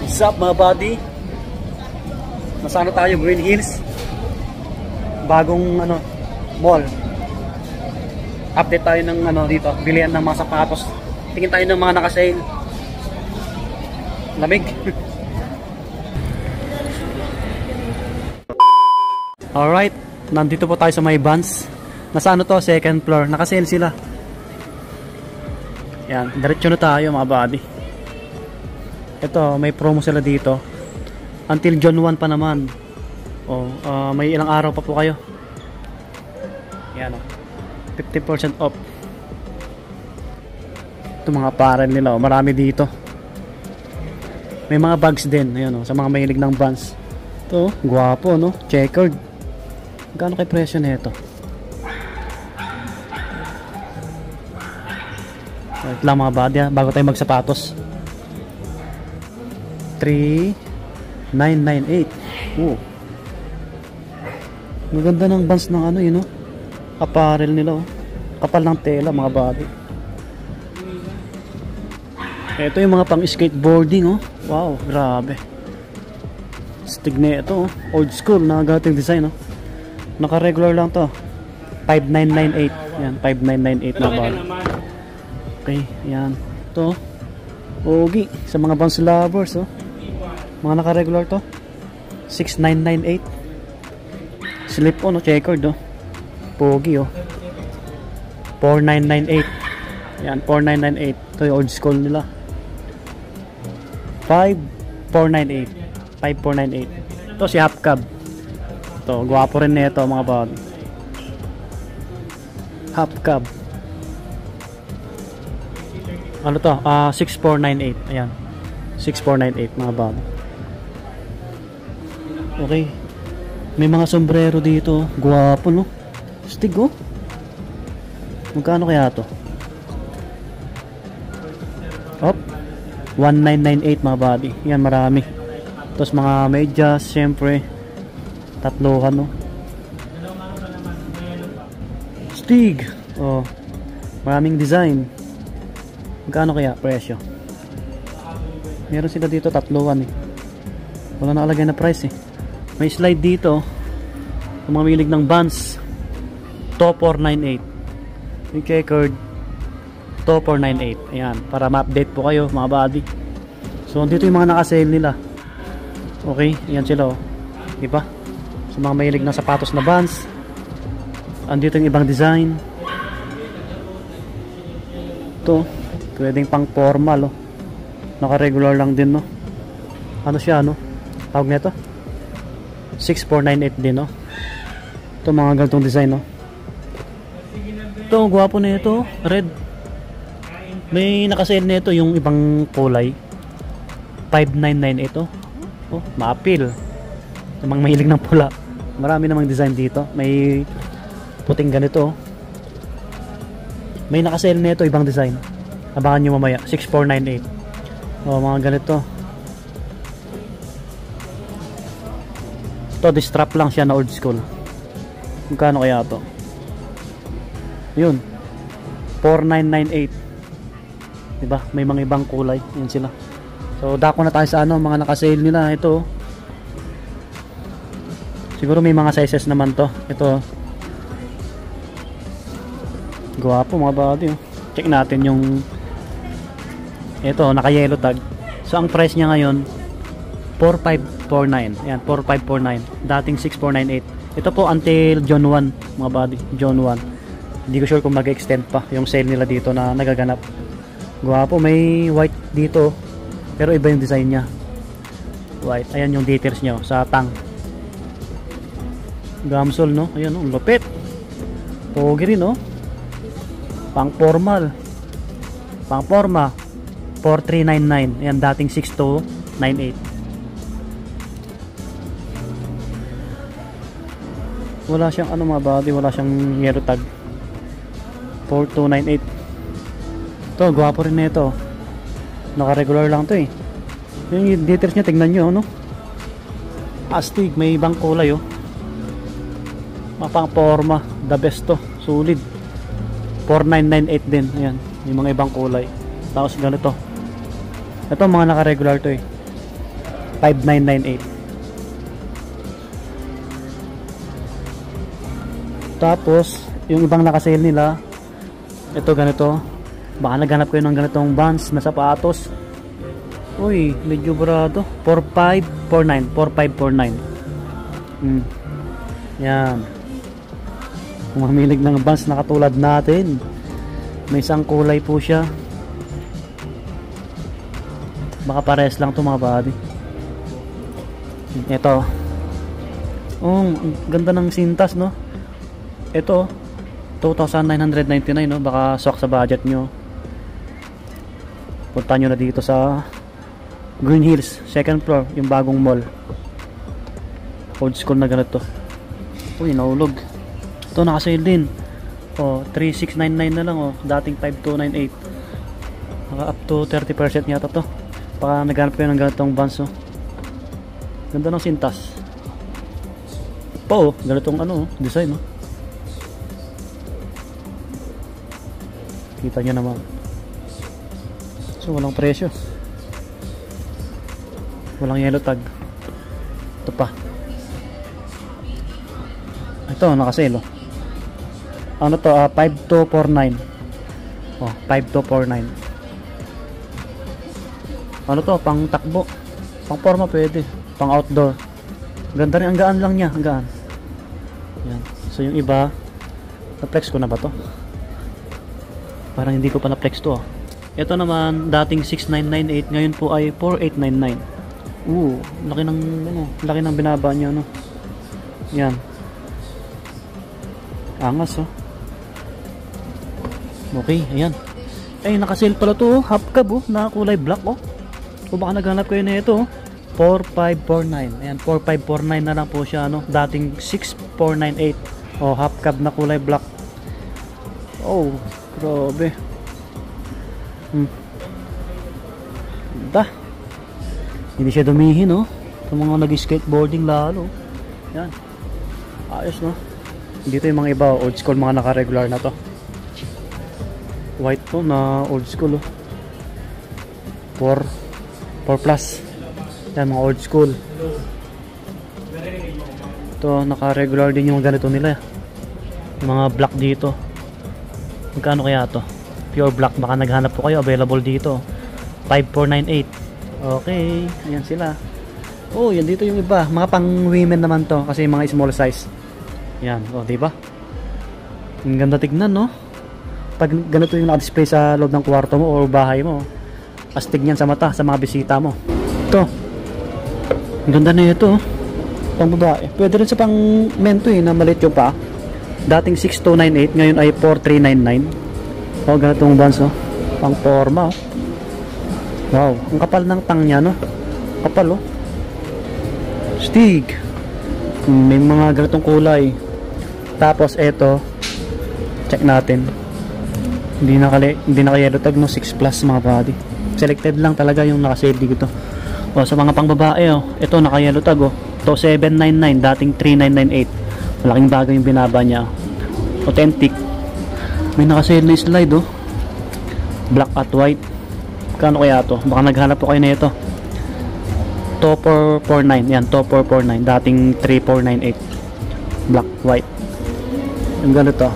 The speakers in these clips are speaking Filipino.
What's up mga buddy? Nasaan na tayo? Green Hills. Bagong mall. Update tayo ng dito, bilihan ng mga sapatos. Tingin tayo ng mga naka-sale. Lamig. Alright, nandito po tayo sa may Vans. Nasa to? Second floor. Naka-sale sila. Yan, diretso na tayo mga buddy. Ito, may promo sila dito. Until June 1 pa naman. May ilang araw pa po kayo. Yan 50% off. Ito mga apparel nila, marami dito. May mga bags din, ayun sa mga mahilig ng Vans. Ito, guwapo no, checkered. Magkano kay presyo nito? Wait lang mga buddy bago tayo magsapatos. 3,998. Maganda ng Vans ng apparel nila kapal ng tela mga buddy. Ito yung mga pang skateboarding wow, grabe. Stig na ito old school na gating design naka regular lang to. 5,998. Yan, 5,998 mga buddy. Okay, yan. Ito ogi sa mga Vans lovers mga naka regular to. 6,998. Slip on checkered pogi 4,998. Yan, 4,998. Ito yung old school nila. 5,498. 5,498. Ito si half cab. Ito, gwapo rin nito mga bag. Half cab. Ano to? 6,498. Ayan. 6,498 mga bag. Okay. May mga sombrero dito. Gwapo no? Stig Magkano kaya to? 1,998 mga buddy. Yan, marami. Tapos mga medyas, syempre tatlohan Stig. Maraming design. Magkano kaya presyo? Meron sila dito tatlohan wala nakalagay na price May slide dito kung mga milig ng Vans. To 498. Yung checkered to 498. Ayan, para ma-update po kayo mga buddy. So dito yung mga naka-sale nila. Okay, ayan sila diba? Sa mga mahilig ng sapatos na Vans. Andito yung ibang design. Ito, pwedeng pang formal naka-regular lang din Ano siya tawag nito? 6,498 din Ito mga ganitong design Ito, gwapo na ito, red. May nakasale na ito yung ibang kulay. 5,998 ma-appeal sa mga mahilig ng pula. Marami namang design dito. May puting ganito May nakasale na ito ibang design. Abangan nyo mamaya. 6,498. Mga ganito. Ito, distrap lang siya na old school. Magkano kaya ito? Yun, 4,998. Diba? May mga ibang kulay. Yan sila. So dako na tayo sa mga naka-sale nila. Ito siguro may mga sizes naman to. Ito gwapo mga buddy Check natin yung ito, naka-yellow tag. So ang price niya ngayon 4,549. Yan, 4,549. Dating 6,498. Ito po until June 1 mga buddy. June 1. Hindi ko sure kung mag-extend pa yung sale nila dito na nagaganap. Gwapo, may white dito pero iba yung design nya. White, ayan yung details nyo sa tang. Gamsol ayan lupit. Pogi rin pang formal. Pang forma 4,399. Ayan, dating 6,298. Wala siyang mga body, wala siyang yellow tag. 4,298. Ito, gwapo rin na ito. Naka-regular lang to yung details niya, tignan nyo astig, may ibang kulay mapang forma, the best sulit. 4,998 din. Ayan, may mga ibang kulay. Tapos ganito. Ito mga naka-regular to 5998. Tapos yung ibang naka-sale nila, ito ganito, baka naghanap kayo ng ganitong Vans na sapatos. Uy, medyo barado, 4549. Yan, kung mamilig ng Vans na katulad natin, may isang kulay po siya, baka pares lang to mga buddy. Ito, ang ganda ng sintas, no? Ito 2,999, no? Baka swak sa budget nyo, punta nyo na dito sa Green Hills, second floor, yung bagong mall. Old school na ganito. Uy, naulog. Ito naka-sale din. Oh, 3,699 na lang, oh. Dating 5,298. Naka up to 30% yata to. Baka naghanap kayo ng ganitong Vans, oh. Ganda ng sintas. Po, oh, ganitong ano, design, oh. Kita nyo naman. So, walang presyo. Walang yellow tag. Ito pa. Ito, naka-sale, oh. Ano to? 5249. Oh, 5249. Ano to? Pang takbo. Pang forma pwede. Pang outdoor. Ganda rin. Ang gaan lang niya. Ang gaan. Yan. So, yung iba, na-flex ko na ba to? Parang hindi ko pa na-flex to, oh. Ito naman, dating 6,998. Ngayon po ay 4,899. Laki ng ano, laki ng binaba niya, no. Yan. Angas, oh. Okay, ayan. Ay, naka-sale pala to, oh. Half cab, oh, na kulay black, oh. O baka naghanap kayo na ito, oh. 4,549. Ayan, 4,549 na lang po siya, no. Dating 6,498. Oh, half cab na kulay black. Oh, grabe. Ganda. Hindi siya dumihin, no? Sa mga nag-skateboarding lalo. Yan. Ayos, no? Dito yung mga iba, old school, mga naka-regular na to. White to na old school, oh. 4 plus. Yan, mga old school. Ito, naka-regular din yung ganito nila. Yung mga black dito. Magkano kaya to? Pure black. Baka naghanap po kayo. Available dito. 5,498. Okay, ayan sila. Oh, yan dito yung iba. Mga pang women naman to kasi mga small size. Yan, oh, di ba? Ang ganda tignan, no? Pag ganito yung naka-display sa loob ng kwarto mo o bahay mo, astig niyan sa mata sa mga bisita mo. Ito. Ang ganda na ito, oh. Pang babae. Pwede rin sa pang men to, na maliit yung pa. Dating 6,298, ngayon ay 4,399. Oh, ganitong Vans, oh. Pang forma, oh. Wow, ang kapal ng tang niya, no? Kapal, oh. Stig. May mga ganitong kulay. Tapos eto, check natin. Hindi naka yellow tag, no? 6 plus mga body. Selected lang talaga yung naka-sale dito. O, sa mga pang babae, oh. Ito naka yellow tag, oh. Ito 799, dating 3,998. Malaking bagay yung binaba niya. Authentic. May naka-sale na slide, oh. Black at white. Kano kaya to? Baka naghanap po kayo na ito. Top 449. Yan, top 449. Dating 3,498. Black, white. Yung ganito.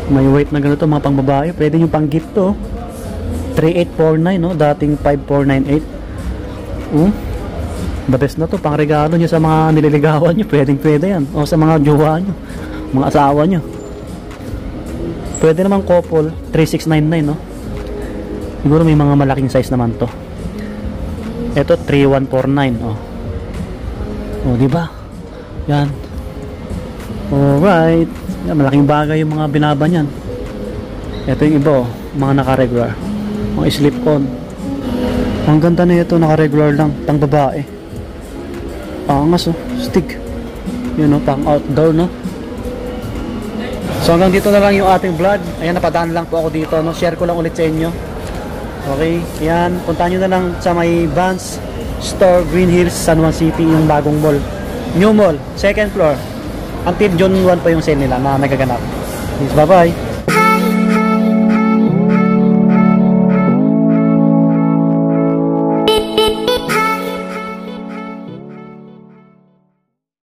May white na ganito, mga pang babae. Pwede nyo pang gift to. 3,849, no? Dating 5,498. The best na to. Pang regalo nyo sa mga nililigawan nyo. Pwede yan. O sa mga jowa nyo. Mga asawa nyo. Pwede naman couple. 3,699, no? Siguro may mga malaking size naman to. Ito 3,149, oh. Oh, di ba? Yan. Alright. Yan, malaking bagay yung mga binaba niyan. Ito yung iba, oh, mga naka-regular. Mga slip-on. Ang ganda na ito, naka-regular lang, pang babae. Angas, oh, stick. Yun, oh, pang outdoor, no? So hanggang dito na lang yung ating vlog. Ayan, napadaan lang po ako dito, no? Share ko lang ulit sa inyo. Okay, yan, puntahan nyo na lang sa may Vans Store, Green Hills, San Juan City, yung bagong mall, new mall, second floor. Until June 1 pa yung sale nila na nagaganap. Bye bye.